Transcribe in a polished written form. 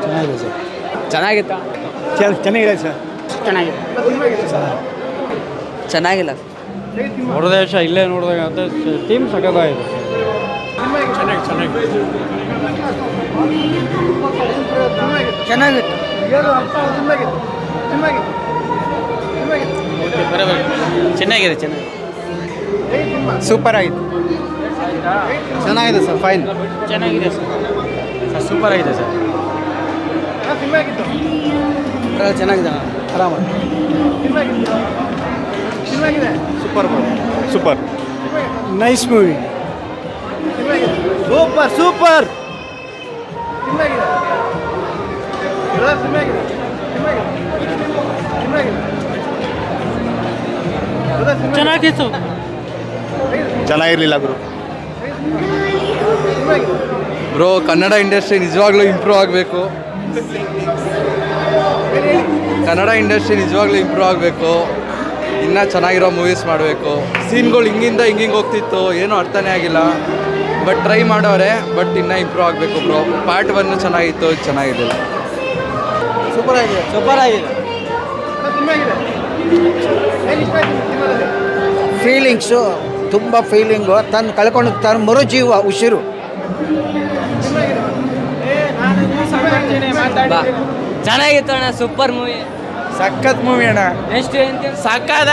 ಚೆನ್ನಾಗಿದೆ ಸರ್. ಚೆನ್ನಾಗಿತ್ತಾ? ಚೆನ್ನಾಗಿದೆ ಸರ್. ಚೆನ್ನಾಗಿದೆ. ಚೆನ್ನಾಗಿಲ್ಲ. ಹೊರದೇಶ ಇಲ್ಲೇ ನೋಡಿದಾಗ ಅಂತ ಟೀಮ್ ಸಖತ್ತಾಗಿದೆ. ಚೆನ್ನಾಗಿತ್ತು. ಚೆನ್ನಾಗಿದೆ. ಸೂಪರ್ ಆಗಿತ್ತು. ಚೆನ್ನಾಗಿದೆ ಸರ್. ಫೈನ್. ಚೆನ್ನಾಗಿದೆ ಸರ್. ಸೂಪರ್ ಆಗಿದೆ ಸರ್. ಚೆನ್ನಾಗಿದೆ. ಆರಾಮ. Super super nice movie. Super ಚೆನ್ನಾಗಿತ್ತು. ಚೆನ್ನಾಗಿರ್ಲಿಲ್ಲ ಗುರು. ಬ್ರೋ, ಕನ್ನಡ ಇಂಡಸ್ಟ್ರಿ ನಿಜವಾಗ್ಲೂ ಇಂಪ್ರೂವ್ ಆಗಬೇಕು. ಕನ್ನಡ ಇಂಡಸ್ಟ್ರಿ ನಿಜವಾಗ್ಲೂ ಇಂಪ್ರೂವ್ ಆಗಬೇಕು. ಇನ್ನೂ ಚೆನ್ನಾಗಿರೋ ಮೂವೀಸ್ ಮಾಡಬೇಕು. ಸೀನ್ಗಳು ಹಿಂಗೆ ಹೋಗ್ತಿತ್ತು, ಏನೂ ಅರ್ಥನೇ ಆಗಿಲ್ಲ. ಬಟ್ ಟ್ರೈ ಮಾಡೋರೆ, ಬಟ್ ಇನ್ನೂ ಇಂಪ್ರೂವ್ ಆಗಬೇಕು ಬ್ರೋ. ಪಾರ್ಟ್ 1 ಚೆನ್ನಾಗಿತ್ತು, ಚೆನ್ನಾಗಿದೆ. ಸೂಪರ್ ಆಗಿದೆ. ಫೀಲಿಂಗ್ಸು ತುಂಬ ಫೀಲಿಂಗು. ತನ್ನ ಕಳ್ಕೊಂಡು ತನ್ನ ಮರುಜೀವ ಉಸಿರು. ಚೆನ್ನಾಗಿತ್ತು ಅಣ್ಣ. Super movie. ಸಖತ್ ಮೂವಿ ಅಣ್ಣ. ಎಷ್ಟು ಸಕ್ಕದ